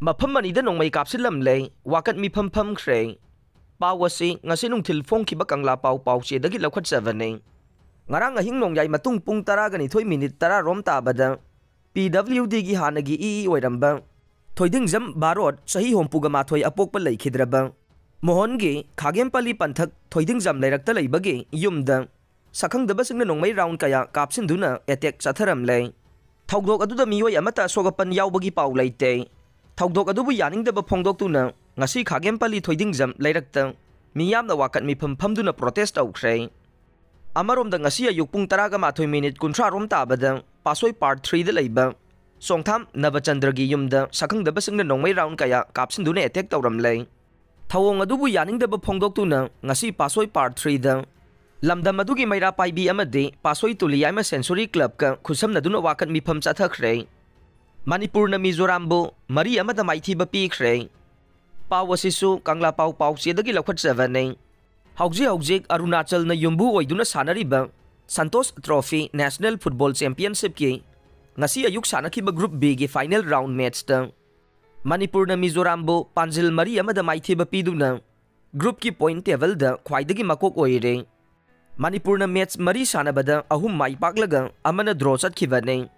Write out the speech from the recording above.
मफम अनीदा नोंमै कापसिलमले वाकत मिफम फमख्रे पाव असी ngasi nungthil phongkhiba kangla paw pawchedagi lawkhatchabane ngarang ahing nongyai matung pung 12 minute 10 rom tabada PWD gi hanagi oiramba thoidingjam barot sahi hompuga mathoi apokpa leikhidraba mohon gi khagempali panthak thoidingjam leirakta leibagi yumda sakhangdaba singna nongmai round kaya kapsinduna attack chatharamle thawdok aduda mioi amata sogapan yawbagi paw leite thawdok adubu yaningdaba phongdoktuna ngasi khagempali thoidingjam leirakta miyamna wakat mifam phamduna protest awkhre amaromda ngasi ayuk pung 12 minute 30 rom tabada pasoi part 3 da leiba songtham nabachandra gi yumda sakhangdaba singna nongmai round kaya kapsinduna attack tawramle thawong adubu yaningdaba phongdoktuna ngasi pasoi part 3 da lamdam adugi maira paibi amade pasoi tuliyaima sensory club ka khusamnaduna wakat mifam chathakre Manipur na Mizorambo mari amada maithiba pikre pawasisu kangla paw pawchedagi lawkhatchabane hauji Arunachal na yumbu oiduna sanariba Santosh Trophy National Football Championship ki ngasi ayuk sanakhiba group B gi final round match ta Manipur na Mizorambo Panjil mari amada maithiba piduna group ki point table da khwaidagi makok oire Manipur na match mari sanabada ahum mai paklaga amana draw chatkibane